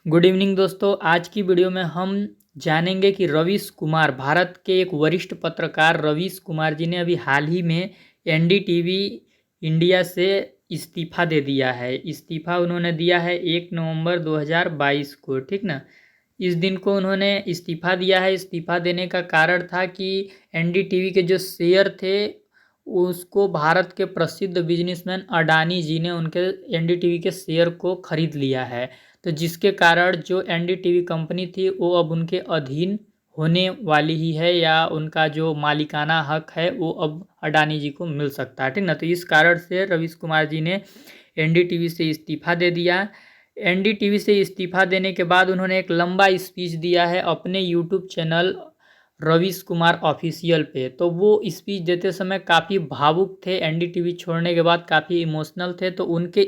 Good evening दोस्तों। आज की वीडियो में हम जानेंगे कि रवीश कुमार, भारत के एक वरिष्ठ पत्रकार रवीश कुमार जी ने अभी हाल ही में एनडीटीवी इंडिया से इस्तीफ़ा दे दिया है। इस्तीफ़ा उन्होंने दिया है 1 नवंबर 2022 को, ठीक ना। इस दिन को उन्होंने इस्तीफ़ा दिया है। इस्तीफ़ा देने का कारण था कि एनडीटीवी के जो शेयर थे उसको भारत के प्रसिद्ध बिजनेसमैन अडानी जी ने उनके एनडीटीवी के शेयर को खरीद लिया है। तो जिसके कारण जो एनडीटीवी कंपनी थी वो अब उनके अधीन होने वाली ही है, या उनका जो मालिकाना हक है वो अब अडानी जी को मिल सकता है, ठीक ना। तो इस कारण से रवीश कुमार जी ने एनडीटीवी से इस्तीफ़ा दे दिया। एनडीटीवी से इस्तीफ़ा देने के बाद उन्होंने एक लंबा स्पीच दिया है अपने YouTube channel Ravish Kumar official पे। तो वो स्पीच देते समय काफ़ी भावुक थे, एनडीटीवी छोड़ने के बाद काफ़ी इमोशनल थे। तो उनके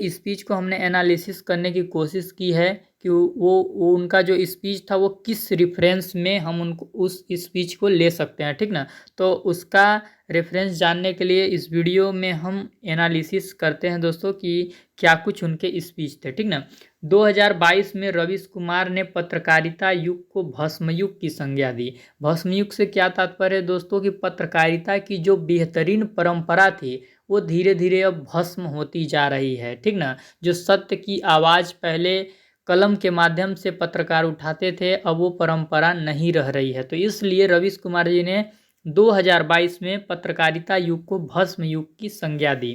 स्पीच को हमने एनालिसिस करने की कोशिश की है कि वो उनका जो स्पीच था वो किस रेफरेंस में हम उनको उस स्पीच को ले सकते हैं, ठीक ना। तो उसका रेफरेंस जानने के लिए इस वीडियो में हम एनालिसिस करते हैं दोस्तों कि क्या कुछ उनके स्पीच थे, ठीक ना। 2022 में रवीश कुमार ने पत्रकारिता युग को भस्म युग की संज्ञा दी। भस्म युग से क्या तात्पर्य है दोस्तों कि पत्रकारिता की जो बेहतरीन परंपरा थी वो धीरे धीरे अब भस्म होती जा रही है, ठीक ना। जो सत्य की आवाज़ पहले कलम के माध्यम से पत्रकार उठाते थे, अब वो परंपरा नहीं रह रही है। तो इसलिए रवीश कुमार जी ने 2022 में पत्रकारिता युग को भस्म युग की संज्ञा दी।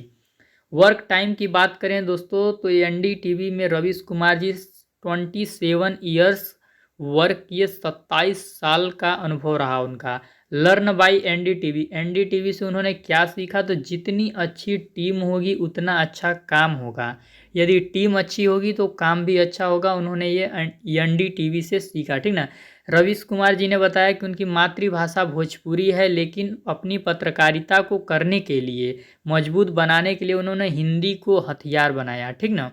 वर्क टाइम की बात करें दोस्तों तो एनडीटीवी में रवीश कुमार जी 27 ईयर्स वर्क किए, 27 साल का अनुभव रहा उनका। लर्न बाय एनडीटीवी, एनडीटीवी से उन्होंने क्या सीखा, तो जितनी अच्छी टीम होगी उतना अच्छा काम होगा। यदि टीम अच्छी होगी तो काम भी अच्छा होगा। उन्होंने ये एनडीटीवी से सीखा, ठीक ना। रवीश कुमार जी ने बताया कि उनकी मातृभाषा भोजपुरी है, लेकिन अपनी पत्रकारिता को करने के लिए, मजबूत बनाने के लिए उन्होंने हिंदी को हथियार बनाया, ठीक ना।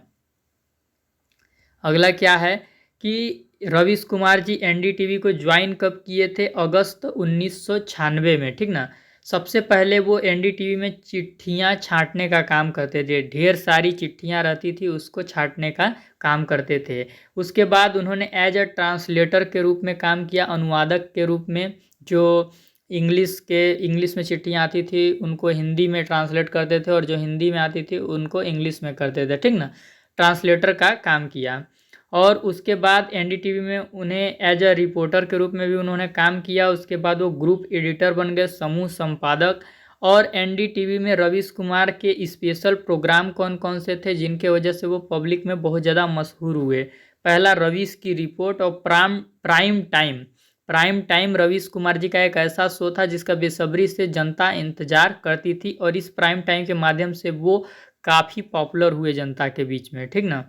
अगला क्या है कि रवीश कुमार जी एनडीटीवी को ज्वाइन कब किए थे, अगस्त 1996 में, ठीक ना। सबसे पहले वो एनडीटीवी में चिट्ठियां छांटने का काम करते थे। ढेर सारी चिट्ठियां रहती थी, उसको छांटने का काम करते थे। उसके बाद उन्होंने एज अ ट्रांसलेटर के रूप में काम किया, अनुवादक के रूप में। जो इंग्लिश में चिट्ठियां आती थी उनको हिंदी में ट्रांसलेट करते थे, और जो हिंदी में आती थी उनको इंग्लिश में करते थे, ठीक ना। ट्रांसलेटर का काम किया। और उसके बाद एनडीटीवी में उन्हें एज अ रिपोर्टर के रूप में भी उन्होंने काम किया। उसके बाद वो ग्रुप एडिटर बन गए, समूह संपादक। और एनडीटीवी में रवीश कुमार के स्पेशल प्रोग्राम कौन कौन से थे जिनके वजह से वो पब्लिक में बहुत ज़्यादा मशहूर हुए। पहला रवीश की रिपोर्ट, और prime time. Prime time Ravish Kumar ji का एक ऐसा शो था जिसका बेसब्री से जनता इंतजार करती थी, और इस प्राइम टाइम के माध्यम से वो काफ़ी पॉपुलर हुए जनता के बीच में, ठीक ना।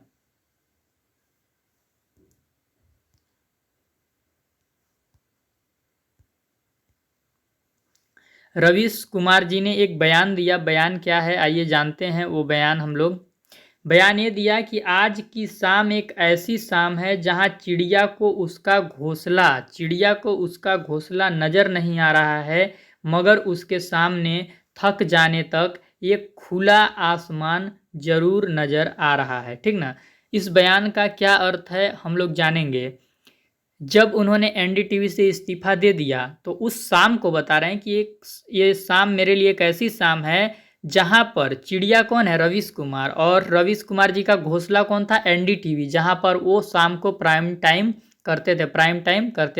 रवीश कुमार जी ने एक बयान दिया। बयान क्या है आइए जानते हैं वो बयान हम लोग। बयान ये दिया कि आज की शाम एक ऐसी शाम है जहां चिड़िया को उसका घोंसला नज़र नहीं आ रहा है, मगर उसके सामने थक जाने तक एक खुला आसमान जरूर नज़र आ रहा है, ठीक ना। इस बयान का क्या अर्थ है हम लोग जानेंगे। जब उन्होंने एनडीटीवी से इस्तीफा दे दिया तो उस शाम को बता रहे हैं कि ये शाम मेरे लिए एक ऐसी शाम है जहां पर चिड़िया कौन है, रवीश कुमार, और रवीश कुमार जी का घोंसला कौन था, एनडीटीवी, जहां पर वो शाम को प्राइम टाइम करते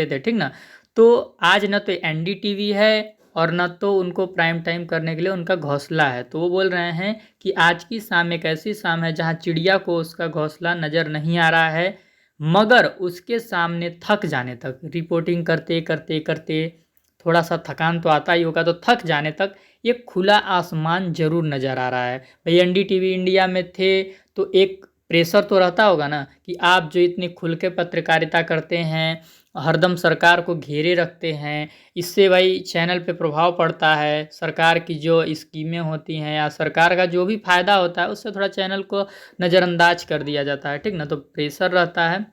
थे, ठीक ना। तो आज न तो एनडीटीवी है और न तो उनको प्राइम टाइम करने के लिए उनका घोंसला है। तो वो बोल रहे हैं कि आज की शाम एक ऐसी शाम है जहाँ चिड़िया को उसका घोंसला नज़र नहीं आ रहा है, मगर उसके सामने थक जाने तक, रिपोर्टिंग करते करते करते थोड़ा सा थकान तो आता ही होगा, तो थक जाने तक एक खुला आसमान जरूर नज़र आ रहा है। भाई एनडीटीवी इंडिया में थे तो एक प्रेशर तो रहता होगा ना कि आप जो इतनी खुल के पत्रकारिता करते हैं, हरदम सरकार को घेरे रखते हैं, इससे भाई चैनल पे प्रभाव पड़ता है। सरकार की जो स्कीमें होती हैं या सरकार का जो भी फ़ायदा होता है उससे थोड़ा चैनल को नज़रअंदाज कर दिया जाता है, ठीक ना। तो प्रेशर रहता है।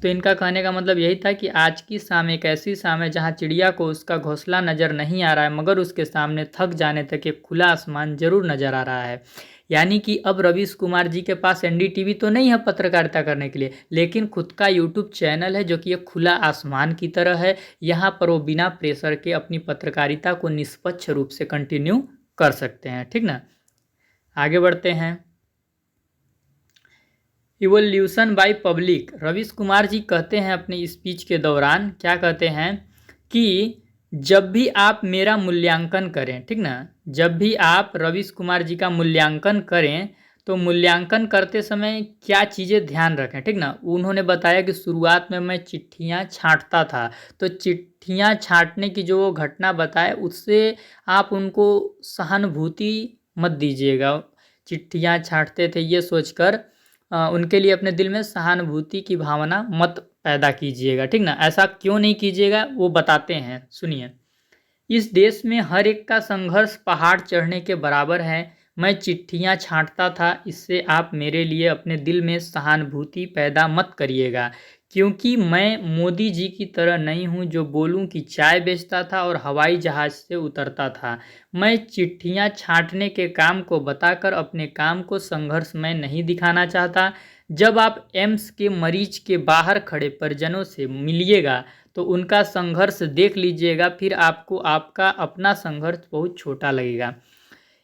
तो इनका कहने का मतलब यही था कि आज की शाम एक ऐसी शाम है जहां चिड़िया को उसका घोंसला नज़र नहीं आ रहा है, मगर उसके सामने थक जाने तक एक खुला आसमान जरूर नज़र आ रहा है। यानी कि अब रवीश कुमार जी के पास एनडीटीवी तो नहीं है पत्रकारिता करने के लिए, लेकिन खुद का यूट्यूब चैनल है जो कि एक खुला आसमान की तरह है। यहाँ पर वो बिना प्रेशर के अपनी पत्रकारिता को निष्पक्ष रूप से कंटिन्यू कर सकते हैं, ठीक ना। आगे बढ़ते हैं। Evolution by public, Ravish Kumar ji कहते हैं अपनी स्पीच के दौरान, क्या कहते हैं कि जब भी आप मेरा मूल्यांकन करें, ठीक ना, जब भी आप रवीश कुमार जी का मूल्यांकन करें तो मूल्यांकन करते समय क्या चीज़ें ध्यान रखें, ठीक ना। उन्होंने बताया कि शुरुआत में मैं चिट्ठियाँ छांटता था, तो चिट्ठियाँ छांटने की जो घटना बताए उससे आप उनको सहानुभूति मत दीजिएगा। चिट्ठियाँ छांटते थे ये सोचकर उनके लिए अपने दिल में सहानुभूति की भावना मत पैदा कीजिएगा, ठीक ना। ऐसा क्यों नहीं कीजिएगा वो बताते हैं, सुनिए। इस देश में हर एक का संघर्ष पहाड़ चढ़ने के बराबर है। मैं चिट्ठियां छांटता था, इससे आप मेरे लिए अपने दिल में सहानुभूति पैदा मत करिएगा, क्योंकि मैं मोदी जी की तरह नहीं हूं जो बोलूं कि चाय बेचता था और हवाई जहाज से उतरता था। मैं चिट्ठियां छांटने के काम को बताकर अपने काम को संघर्षमय नहीं दिखाना चाहता। जब आप एम्स के मरीज के बाहर खड़े परिजनों से मिलिएगा तो उनका संघर्ष देख लीजिएगा, फिर आपको आपका अपना संघर्ष बहुत छोटा लगेगा।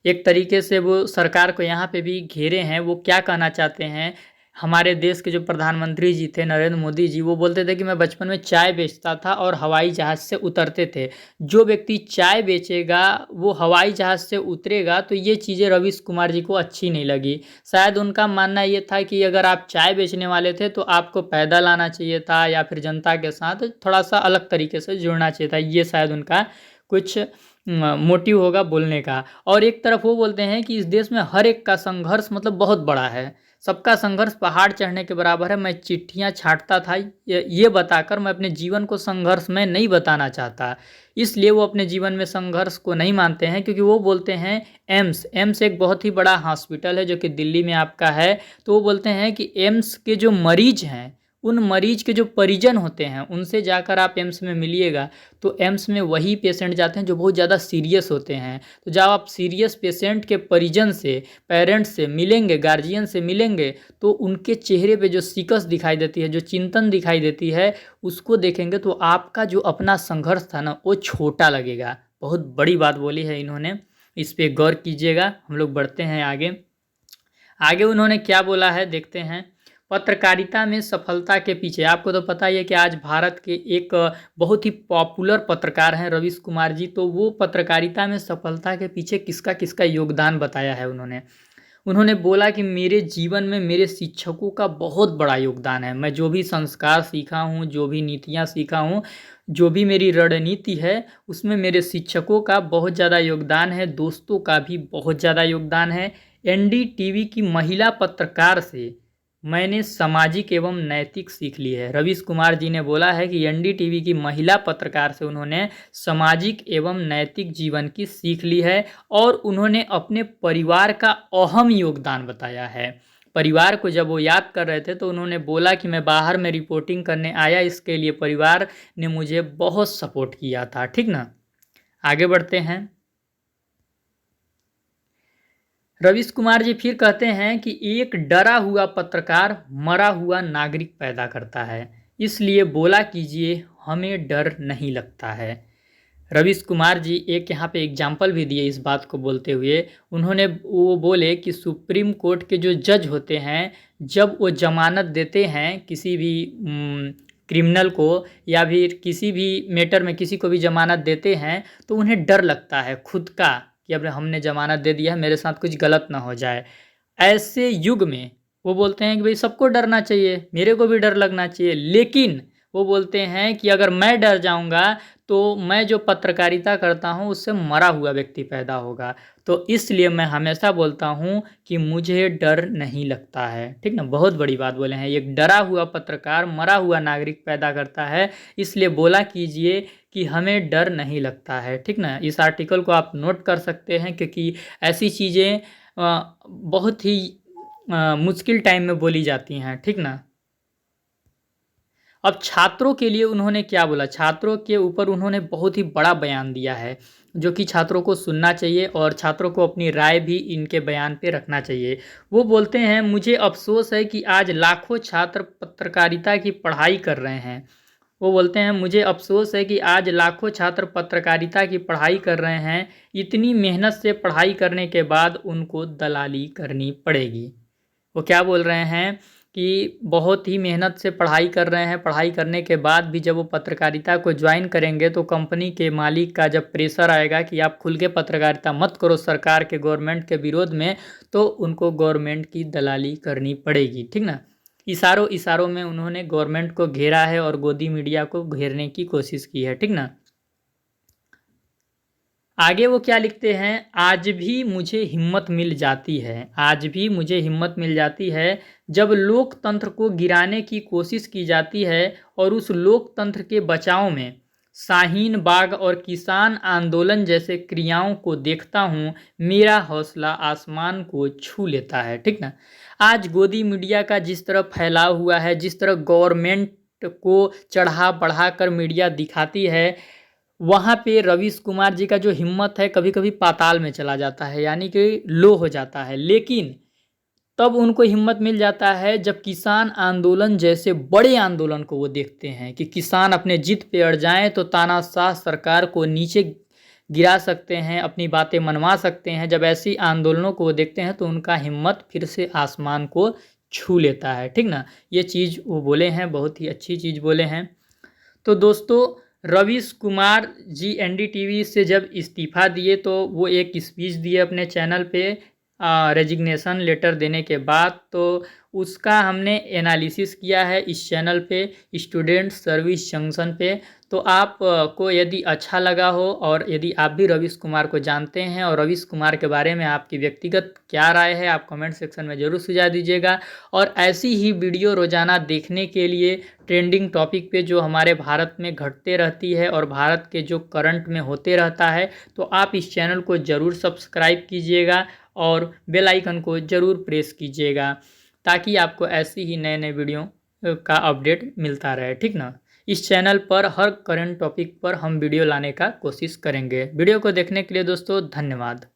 एक तरीके से वो सरकार को यहाँ पे भी घेरे हैं। वो क्या कहना चाहते हैं, हमारे देश के जो प्रधानमंत्री जी थे नरेंद्र मोदी जी, वो बोलते थे कि मैं बचपन में चाय बेचता था और हवाई जहाज़ से उतरते थे। जो व्यक्ति चाय बेचेगा वो हवाई जहाज़ से उतरेगा, तो ये चीज़ें रवीश कुमार जी को अच्छी नहीं लगी। शायद उनका मानना ये था कि अगर आप चाय बेचने वाले थे तो आपको पैदल आना चाहिए था या फिर जनता के साथ थोड़ा सा अलग तरीके से जुड़ना चाहिए था। ये शायद उनका कुछ मोटिव होगा बोलने का। और एक तरफ वो बोलते हैं कि इस देश में हर एक का संघर्ष मतलब बहुत बड़ा है, सबका संघर्ष पहाड़ चढ़ने के बराबर है। मैं चिट्ठियां छांटता था ये बताकर मैं अपने जीवन को संघर्ष में नहीं बताना चाहता, इसलिए वो अपने जीवन में संघर्ष को नहीं मानते हैं। क्योंकि वो बोलते हैं एम्स एक बहुत ही बड़ा हॉस्पिटल है जो कि दिल्ली में आपका है। तो वो बोलते हैं कि एम्स के जो मरीज हैं, उन मरीज के जो परिजन होते हैं, उनसे जाकर आप एम्स में मिलिएगा तो एम्स में वही पेशेंट जाते हैं जो बहुत ज़्यादा सीरियस होते हैं। तो जब आप सीरियस पेशेंट के परिजन से, पेरेंट्स से मिलेंगे, गार्जियन से मिलेंगे, तो उनके चेहरे पे जो शिकस्त दिखाई देती है, जो चिंतन दिखाई देती है, उसको देखेंगे तो आपका जो अपना संघर्ष था ना वो छोटा लगेगा। बहुत बड़ी बात बोली है इन्होंने, इस पर गौर कीजिएगा। हम लोग बढ़ते हैं आगे। आगे उन्होंने क्या बोला है देखते हैं। पत्रकारिता में सफलता के पीछे, आपको तो पता ही है कि आज भारत के एक बहुत ही पॉपुलर पत्रकार हैं रवीश कुमार जी। तो वो पत्रकारिता में सफलता के पीछे किसका किसका योगदान बताया है उन्होंने बोला कि मेरे जीवन में मेरे शिक्षकों का बहुत बड़ा योगदान है। मैं जो भी संस्कार सीखा हूँ, जो भी नीतियाँ सीखा हूँ, जो भी मेरी रणनीति है, उसमें मेरे शिक्षकों का बहुत ज़्यादा योगदान है, दोस्तों का भी बहुत ज़्यादा योगदान है। एनडीटीवी की महिला पत्रकार से मैंने सामाजिक एवं नैतिक सीख ली है। रवीश कुमार जी ने बोला है कि एनडीटीवी की महिला पत्रकार से उन्होंने सामाजिक एवं नैतिक जीवन की सीख ली है और उन्होंने अपने परिवार का अहम योगदान बताया है। परिवार को जब वो याद कर रहे थे तो उन्होंने बोला कि मैं बाहर में रिपोर्टिंग करने आया, इसके लिए परिवार ने मुझे बहुत सपोर्ट किया था, ठीक ना। आगे बढ़ते हैं। रवीश कुमार जी फिर कहते हैं कि एक डरा हुआ पत्रकार मरा हुआ नागरिक पैदा करता है, इसलिए बोला कीजिए हमें डर नहीं लगता है। रवीश कुमार जी एक यहाँ पे एग्जाम्पल भी दिए इस बात को बोलते हुए। वो बोले कि सुप्रीम कोर्ट के जो जज होते हैं, जब वो जमानत देते हैं किसी भी क्रिमिनल को या फिर किसी भी मैटर में किसी को भी जमानत देते हैं, तो उन्हें डर लगता है खुद का कि अब हमने ज़मानत दे दिया है, मेरे साथ कुछ गलत ना हो जाए। ऐसे युग में वो बोलते हैं कि भाई सबको डरना चाहिए, मेरे को भी डर लगना चाहिए, लेकिन वो बोलते हैं कि अगर मैं डर जाऊंगा तो मैं जो पत्रकारिता करता हूं उससे मरा हुआ व्यक्ति पैदा होगा। तो इसलिए मैं हमेशा बोलता हूं कि मुझे डर नहीं लगता है, ठीक ना। बहुत बड़ी बात बोले हैं, एक डरा हुआ पत्रकार मरा हुआ नागरिक पैदा करता है, इसलिए बोला कीजिए कि हमें डर नहीं लगता है, ठीक ना। इस आर्टिकल को आप नोट कर सकते हैं क्योंकि ऐसी चीज़ें बहुत ही मुश्किल टाइम में बोली जाती हैं, ठीक ना। अब छात्रों के लिए उन्होंने क्या बोला, छात्रों के ऊपर उन्होंने बहुत ही बड़ा बयान दिया है जो कि छात्रों को सुनना चाहिए और छात्रों को अपनी राय भी इनके बयान पे रखना चाहिए। वो बोलते हैं, मुझे अफ़सोस है कि आज लाखों छात्र पत्रकारिता की पढ़ाई कर रहे हैं। वो बोलते हैं, मुझे अफ़सोस है कि आज लाखों छात्र पत्रकारिता की पढ़ाई कर रहे हैं। इतनी मेहनत से पढ़ाई करने के बाद उनको दलाली करनी पड़ेगी। वो क्या बोल रहे हैं कि बहुत ही मेहनत से पढ़ाई कर रहे हैं, पढ़ाई करने के बाद भी जब वो पत्रकारिता को ज्वाइन करेंगे तो कंपनी के मालिक का जब प्रेशर आएगा कि आप खुल के पत्रकारिता मत करो सरकार के, गवर्नमेंट के विरोध में, तो उनको गवर्नमेंट की दलाली करनी पड़ेगी। ठीक ना, इशारों इशारों में उन्होंने गवर्नमेंट को घेरा है और गोदी मीडिया को घेरने की कोशिश की है। ठीक ना, आगे वो क्या लिखते हैं, आज भी मुझे हिम्मत मिल जाती है, आज भी मुझे हिम्मत मिल जाती है जब लोकतंत्र को गिराने की कोशिश की जाती है और उस लोकतंत्र के बचाव में शाहीन बाग और किसान आंदोलन जैसे क्रियाओं को देखता हूँ, मेरा हौसला आसमान को छू लेता है। ठीक ना, आज गोदी मीडिया का जिस तरह फैलाव हुआ है, जिस तरह गवर्नमेंट को चढ़ा बढ़ा कर मीडिया दिखाती है, वहाँ पे रवीश कुमार जी का जो हिम्मत है कभी कभी पाताल में चला जाता है, यानी कि लो हो जाता है। लेकिन तब उनको हिम्मत मिल जाता है जब किसान आंदोलन जैसे बड़े आंदोलन को वो देखते हैं कि किसान अपने जिद पे अड़ जाएं तो तानाशाह सरकार को नीचे गिरा सकते हैं, अपनी बातें मनवा सकते हैं। जब ऐसी आंदोलनों को वो देखते हैं तो उनका हिम्मत फिर से आसमान को छू लेता है। ठीक ना, ये चीज़ वो बोले हैं, बहुत ही अच्छी चीज़ बोले हैं। तो दोस्तों, रवीश कुमार जी एनडीटीवी से जब इस्तीफ़ा दिए तो वो एक स्पीच दिए अपने चैनल पे रेजिग्नेशन लेटर देने के बाद, तो उसका हमने एनालिसिस किया है इस चैनल पे, स्टूडेंट सर्विस जंक्शन पे। तो आप को यदि अच्छा लगा हो और यदि आप भी रवीश कुमार को जानते हैं और रवीश कुमार के बारे में आपकी व्यक्तिगत क्या राय है, आप कमेंट सेक्शन में ज़रूर सुझाव दीजिएगा। और ऐसी ही वीडियो रोज़ाना देखने के लिए ट्रेंडिंग टॉपिक पे जो हमारे भारत में घटते रहती है और भारत के जो करंट में होते रहता है, तो आप इस चैनल को ज़रूर सब्सक्राइब कीजिएगा और बेल आइकन को ज़रूर प्रेस कीजिएगा ताकि आपको ऐसी ही नए नए वीडियो का अपडेट मिलता रहे। ठीक ना, इस चैनल पर हर करंट टॉपिक पर हम वीडियो लाने का कोशिश करेंगे। वीडियो को देखने के लिए दोस्तों धन्यवाद।